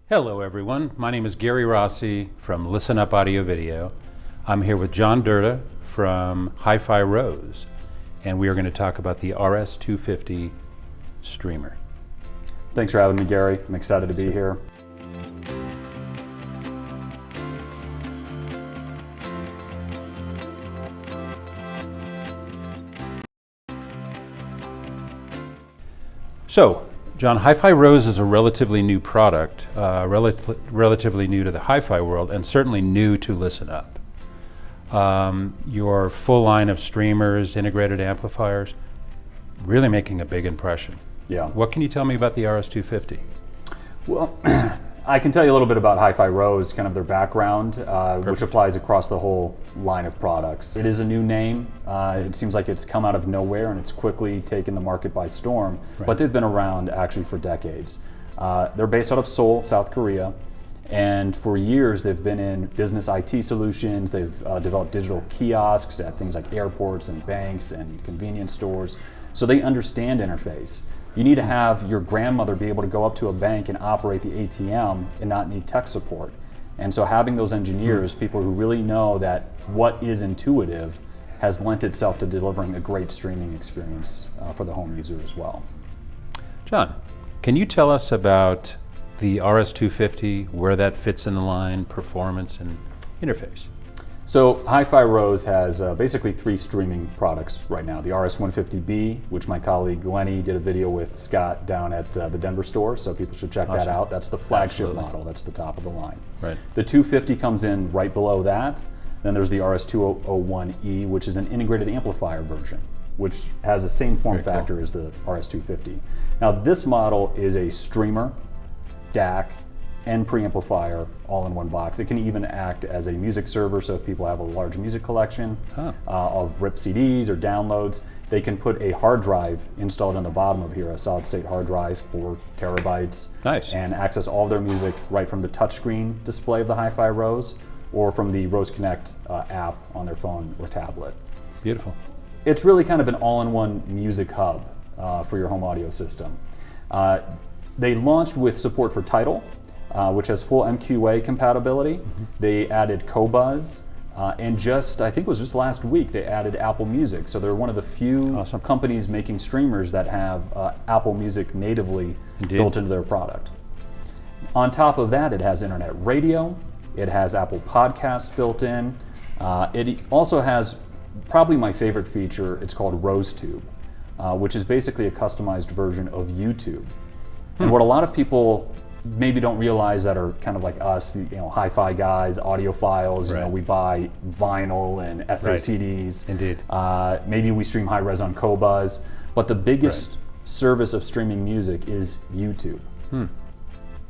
Hello everyone, my name is Gary Rossi from Listen Up Audio Video. I'm here with John Derta from HiFi Rose, and we are going to talk about the RS250 streamer. Thanks for having me, Gary. I'm excited to be here. So, John, HiFi Rose is a relatively new product, relatively new to the hi-fi world, and certainly new to Listen Up. Your full line of streamers, integrated amplifiers, really making a big impression. Yeah. What can you tell me about the RS250? Well, I can tell you a little bit about HiFi Rose, kind of their background, which applies across the whole line of products. It is a new name. It seems like it's come out of nowhere and it's quickly taken the market by storm, but they've been around actually for decades. They're based out of Seoul, South Korea, and for years they've been in business IT solutions. They've developed digital kiosks at things like airports and banks and convenience stores, so they understand interface. You need to have your grandmother be able to go up to a bank and operate the ATM and not need tech support. And so having those engineers, people who really know that what is intuitive, has lent itself to delivering a great streaming experience for the home user as well. John, can you tell us about the RS250, where that fits in the line, performance and interface? So HiFi Rose has basically three streaming products right now. The RS250B, which my colleague Lenny did a video with Scott down at the Denver store, so people should check that out. That's the flagship model, that's the top of the line. Right. The 250 comes in right below that. Then there's the RS201E, which is an integrated amplifier version, which has the same form factor as the RS250. Now this model is a streamer, DAC, and preamplifier all in one box. It can even act as a music server, so if people have a large music collection of ripped CDs or downloads, they can put a hard drive installed on the bottom of here, a solid state hard drive, 4 terabytes, and access all of their music right from the touchscreen display of the HiFi Rose or from the Rose Connect app on their phone or tablet. Beautiful. It's really kind of an all-in-one music hub for your home audio system. They launched with support for Tidal, which has full MQA compatibility. They added Qobuz, and I think it was just last week, they added Apple Music. So they're one of the few companies making streamers that have Apple Music natively built into their product. On top of that, it has internet radio, it has Apple Podcasts built in. It also has probably my favorite feature. It's called RoseTube, which is basically a customized version of YouTube. And what a lot of people maybe don't realize that are kind of like us, hi-fi guys, audiophiles, we buy vinyl and SACDs. Indeed. Maybe we stream high res on Qobuz, but the biggest service of streaming music is YouTube.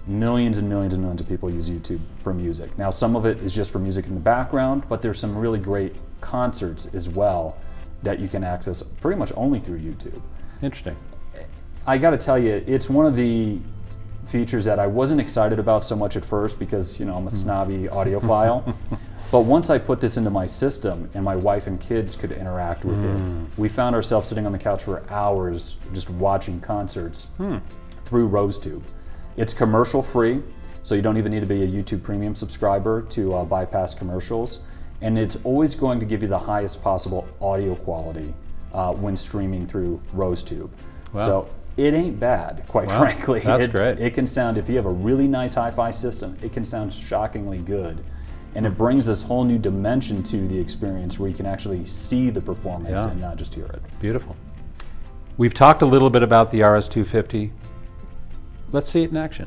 Millions and millions and millions of people use YouTube for music. Now some of it is just for music in the background, but there's some really great concerts as well that you can access pretty much only through YouTube. Interesting. I gotta tell you, it's one of the features that I wasn't excited about so much at first because I'm a snobby audiophile. But once I put this into my system and my wife and kids could interact with it, we found ourselves sitting on the couch for hours just watching concerts through RoseTube. It's commercial free, so you don't even need to be a YouTube Premium subscriber to bypass commercials. And it's always going to give you the highest possible audio quality when streaming through RoseTube. Wow. So it ain't bad, quite frankly. That's great. It can sound, if you have a really nice hi-fi system, it can sound shockingly good. And it brings this whole new dimension to the experience where you can actually see the performance and not just hear it. Beautiful. We've talked a little bit about the RS250. Let's see it in action.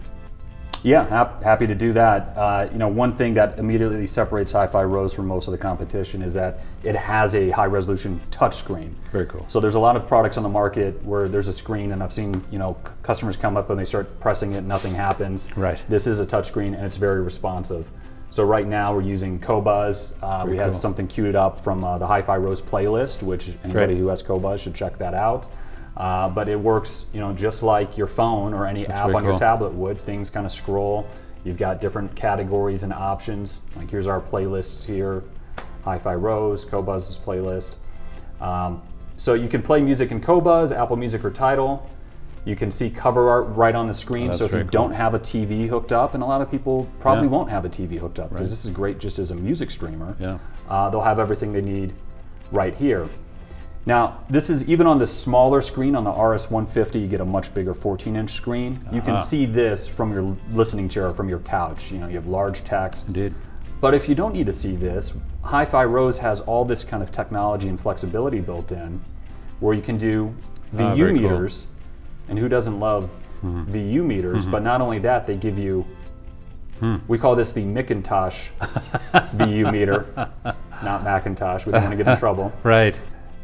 Yeah, happy to do that. One thing that immediately separates HiFi Rose from most of the competition is that it has a high-resolution touchscreen. Very cool. So there's a lot of products on the market where there's a screen, and I've seen customers come up and they start pressing it, nothing happens. Right. This is a touchscreen and it's very responsive. So right now we're using Qobuz. We have something queued up from the HiFi Rose playlist, which anybody who has Qobuz should check that out. But it works, just like your phone or any app on your tablet would. Things kind of scroll. You've got different categories and options. Like here's our playlists here, HiFi Rose, Qobuz's playlist. So you can play music in Qobuz, Apple Music, or Tidal. You can see cover art right on the screen, so if you don't have a TV hooked up, and a lot of people probably won't have a TV hooked up, because this is great just as a music streamer, they'll have everything they need right here. Now, this is even on the smaller screen, on the RS150, you get a much bigger 14-inch screen. You can see this from your listening chair or from your couch. You know, you have large text. Indeed. But if you don't need to see this, HiFi Rose has all this kind of technology and flexibility built in, where you can do VU meters. Cool. And who doesn't love VU meters? But not only that, they give you, we call this the Macintosh VU meter, not Macintosh, we don't want to get in trouble. Right.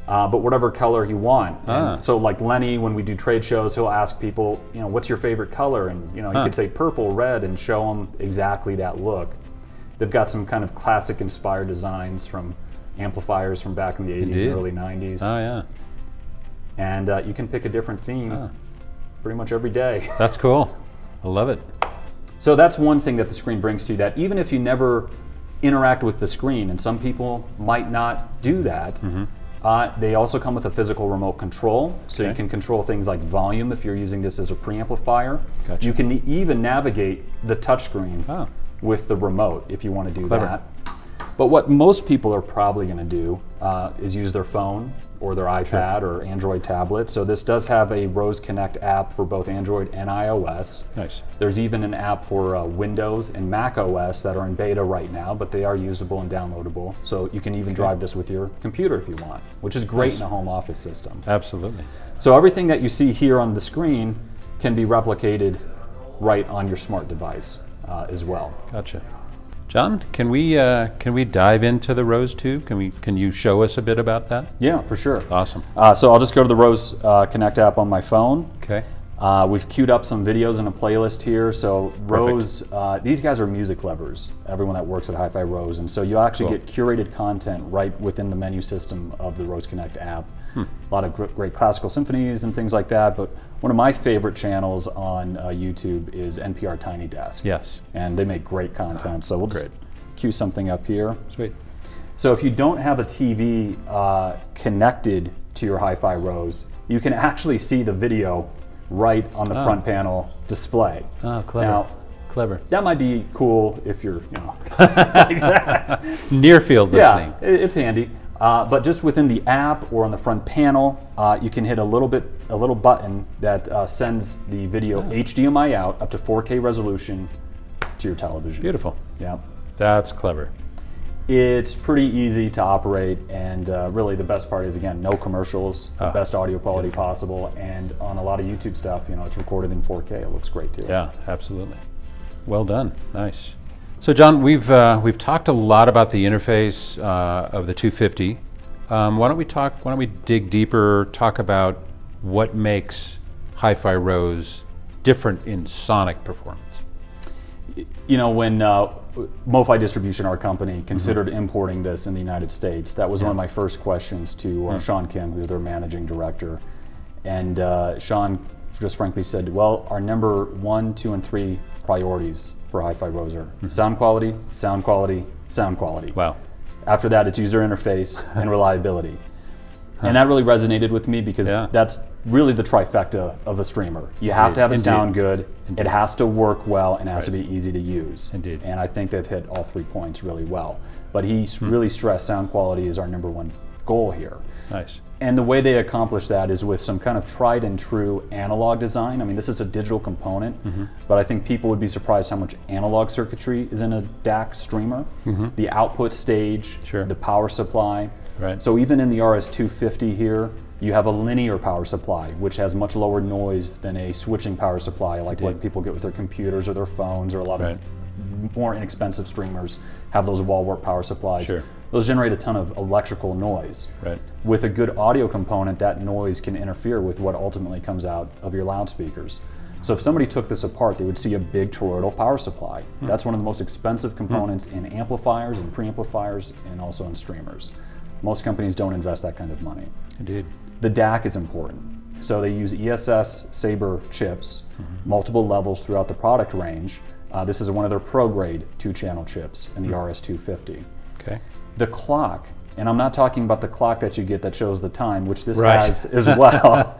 But whatever color you want. And so like Lenny, when we do trade shows, he'll ask people, you know, what's your favorite color? And you know, he could say purple, red, and show them exactly that look. They've got some kind of classic inspired designs from amplifiers from back in the 80s and early 90s. Oh yeah. And you can pick a different theme pretty much every day. That's cool. I love it. So that's one thing that the screen brings to you, that even if you never interact with the screen, and some people might not do that, they also come with a physical remote control, so you can control things like volume if you're using this as a preamplifier. Gotcha. You can even navigate the touchscreen with the remote if you want to do that. But what most people are probably going to do is use their phone or their iPad or Android tablet. So this does have a Rose Connect app for both Android and iOS. Nice. There's even an app for Windows and Mac OS that are in beta right now, but they are usable and downloadable. So you can even drive this with your computer if you want, which is great in a home office system. Absolutely. So everything that you see here on the screen can be replicated right on your smart device as well. Gotcha. John, can we dive into the Rose tube? Can you show us a bit about that? Yeah, for sure. Awesome. So I'll just go to the Rose Connect app on my phone. Okay. We've queued up some videos in a playlist here. So Rose, these guys are music lovers, everyone that works at HiFi Rose, and so you actually get curated content right within the menu system of the Rose Connect app. A lot of great classical symphonies and things like that, but one of my favorite channels on YouTube is NPR Tiny Desk. Yes. And they make great content, so we'll just cue something up here. Sweet. So if you don't have a TV connected to your HiFi Rose, you can actually see the video right on the front panel display. Oh, clever. Now, clever. that might be cool if you're, you know, like that. Near field listening. Yeah, it's handy. But just within the app or on the front panel, you can hit a little button that sends the video HDMI out up to 4K resolution to your television. Beautiful. Yeah. That's clever. It's pretty easy to operate, and really the best part is, again, no commercials, the best audio quality possible, and on a lot of YouTube stuff, you know, it's recorded in 4K. It looks great too. Yeah, absolutely. Well done. Nice. So John, we've talked a lot about the interface of the 250. Why don't we dig deeper, talk about what makes HiFi Rose different in sonic performance? You know, when MoFi Distribution, our company, considered importing this in the United States, that was one of my first questions to Sean Kim, who's their managing director. And Sean just frankly said, well, our number 1, 2, and 3 priorities for HiFi Rose are sound quality, sound quality, sound quality. Wow. After that, it's user interface and reliability. And that really resonated with me, because that's really the trifecta of a streamer. You have to have it sound good, it has to work well, and it has to be easy to use. Indeed. And I think they've hit all 3 points really well. But he really stressed sound quality is our number 1 goal here. Nice. And the way they accomplish that is with some kind of tried and true analog design. I mean, this is a digital component, but I think people would be surprised how much analog circuitry is in a DAC streamer. The output stage, the power supply. Right. So even in the RS250 here, you have a linear power supply, which has much lower noise than a switching power supply, like what people get with their computers or their phones, or a lot of more inexpensive streamers have those wall wart power supplies. Those generate a ton of electrical noise. With a good audio component, that noise can interfere with what ultimately comes out of your loudspeakers. So if somebody took this apart, they would see a big toroidal power supply. That's one of the most expensive components in amplifiers and preamplifiers, and also in streamers. Most companies don't invest that kind of money. Indeed. The DAC is important. So they use ESS Sabre chips, multiple levels throughout the product range. This is one of their pro-grade 2-channel chips in the RS250. Okay. The clock And I'm not talking about the clock that you get that shows the time, which this Right. has as well,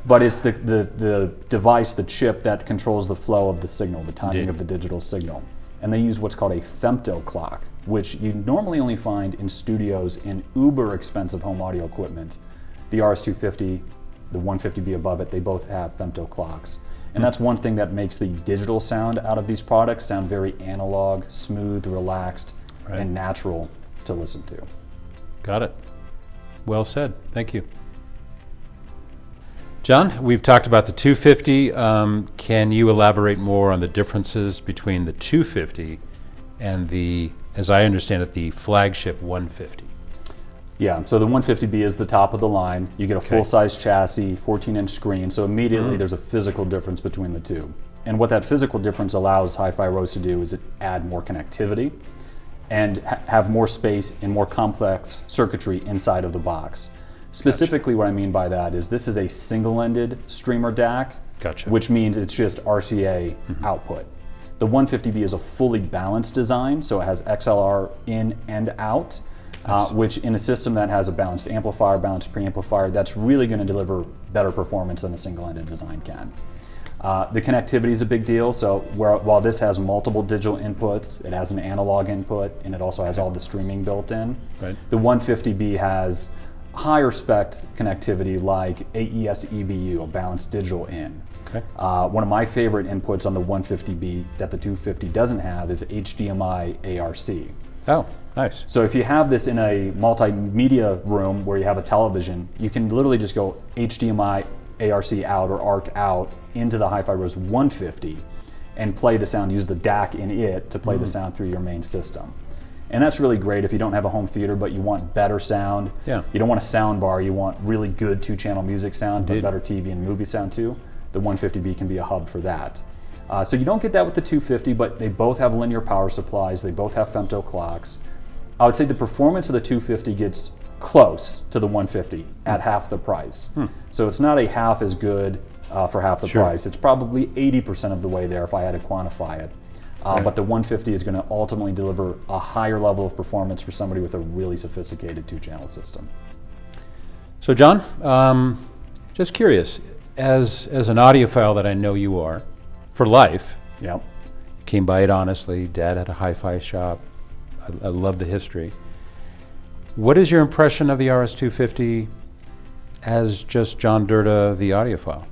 but it's the device, the chip that controls the flow of the signal, the timing Indeed. of the digital signal. And they use what's called a femto clock, which you normally only find in studios in uber expensive home audio equipment. The RS250, the 150B above it, they both have femto clocks. And that's one thing that makes the digital sound out of these products sound very analog, smooth, relaxed, Right. and natural to listen to. Got it. Well said. Thank you. John, we've talked about the 250. Can you elaborate more on the differences between the 250 and the, as I understand it, the flagship 150? Yeah, so the 150B is the top of the line. You get a full-size chassis, 14-inch screen, so immediately there's a physical difference between the two. And what that physical difference allows HiFi Rose to do is add more connectivity and have more space and more complex circuitry inside of the box. Specifically, what I mean by that is this is a single-ended streamer DAC, Gotcha. which means it's just RCA output. The 150B is a fully balanced design, so it has XLR in and out, which in a system that has a balanced amplifier, balanced preamplifier, that's really going to deliver better performance than a single-ended design can. The connectivity is a big deal, so while this has multiple digital inputs, it has an analog input, and it also has all the streaming built in. Right. The 150B has higher spec connectivity like AES EBU, a balanced digital in. Okay. One of my favorite inputs on the 150B that the 250 doesn't have is HDMI ARC. Oh, nice. So if you have this in a multimedia room where you have a television, you can literally just go HDMI ARC out or ARC out into the HiFi Rose 150 and play the sound, use the DAC in it to play the sound through your main system. And that's really great if you don't have a home theater but you want better sound. Yeah. You don't want a sound bar, you want really good 2-channel music sound, Indeed. but better TV and movie sound too. The 150B can be a hub for that. So you don't get that with the 250, but they both have linear power supplies, they both have femto clocks. I would say the performance of the 250 gets close to the 150 at half the price. So it's not a half as good for half the Sure. price. It's probably 80% of the way there if I had to quantify it. But the 150 is going to ultimately deliver a higher level of performance for somebody with a really sophisticated 2-channel system. So John, just curious, as an audiophile that I know you are, for life, Yep. came by it honestly, Dad had a hi-fi shop, I love the history. What is your impression of the RS250 as just John Derta, the audiophile?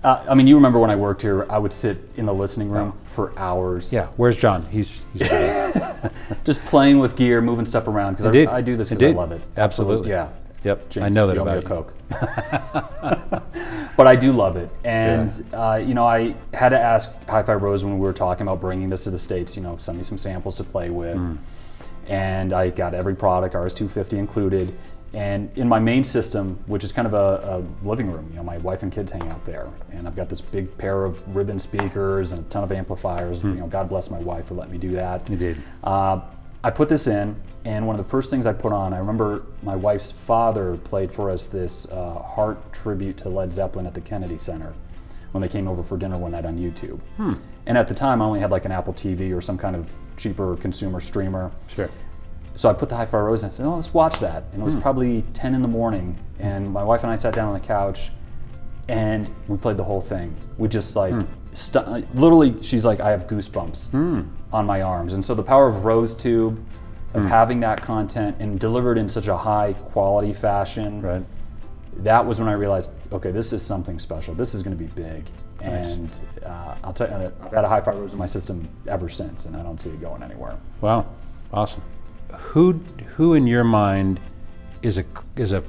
I mean, you remember when I worked here, I would sit in the listening room for hours. Yeah, where's John? He's Just playing with gear, moving stuff around, because Indeed. I do this because I Indeed. love it. Absolutely. Yeah. Yep, Jinx, I know that you owe me about a you. Coke. But I do love it. And, you know, I had to ask HiFi Rose when we were talking about bringing this to the States, you know, send me some samples to play with. And I got every product, RS250 included. And in my main system, which is kind of a living room, you know, my wife and kids hang out there. And I've got this big pair of ribbon speakers and a ton of amplifiers. You know, God bless my wife for letting me do that. Indeed. I put this in, and one of the first things I put on, I remember my wife's father played for us this heart tribute to Led Zeppelin at the Kennedy Center when they came over for dinner one night on YouTube. And at the time, I only had like an Apple TV or some kind of cheaper consumer streamer. Sure. So I put the HiFi Rose in and said, oh, let's watch that. And it was probably 10 in the morning, and my wife and I sat down on the couch, and we played the whole thing. We just like, literally, she's like, I have goosebumps on my arms. And so the power of Rose Tube, of having that content and delivered in such a high quality fashion, Right. that was when I realized, okay, this is something special. This is going to be big. Nice. And I'll tell you, I've had a HiFi Rose in my system ever since, and I don't see it going anywhere. Wow, awesome. Who in your mind is a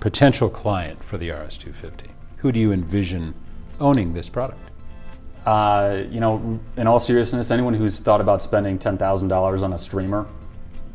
potential client for the RS250? Who do you envision owning this product? You know, in all seriousness, anyone who's thought about spending $10,000 on a streamer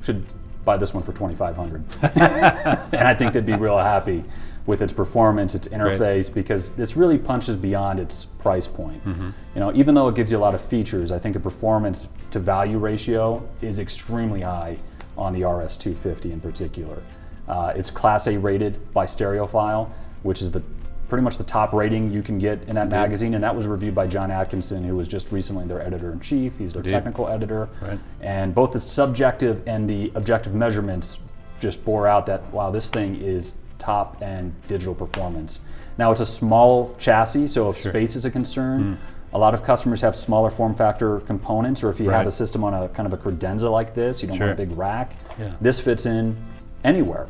should buy this one for $2,500. And I think they'd be real happy with its performance, its interface, because this really punches beyond its price point. You know, even though it gives you a lot of features, I think the performance to value ratio is extremely high on the RS250 in particular. It's Class A rated by Stereophile, which is the pretty much the top rating you can get in that magazine, and that was reviewed by John Atkinson, who was just recently their editor-in-chief. He's their technical editor. Right. And both the subjective and the objective measurements just bore out that, wow, this thing is top-end digital performance. Now, it's a small chassis, so if space is a concern, a lot of customers have smaller form factor components, or if you have a system on a kind of a credenza like this, you don't want a big rack, this fits in anywhere.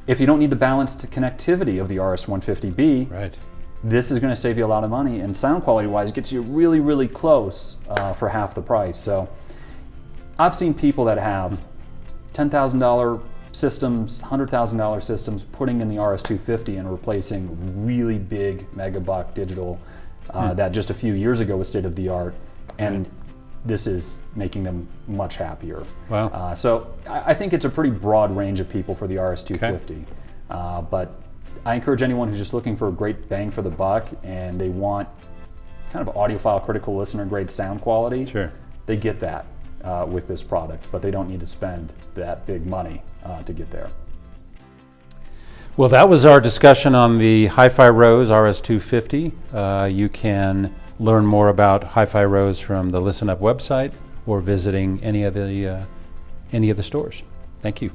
If you don't need the balanced connectivity of the RS150B, this is going to save you a lot of money, and sound quality wise gets you really, really close for half the price. So I've seen people that have $10,000 systems, $100,000 systems, putting in the RS250 and replacing really big megabuck digital that just a few years ago was state of the art, and this is making them much happier. Wow. So I think it's a pretty broad range of people for the RS250. But I encourage anyone who's just looking for a great bang for the buck and they want kind of audiophile critical listener grade sound quality, they get that with this product, but they don't need to spend that big money to get there. Well, that was our discussion on the HiFi Rose RS250. You can learn more about HiFi Rose from the Listen Up website or visiting any of the stores. Thank you.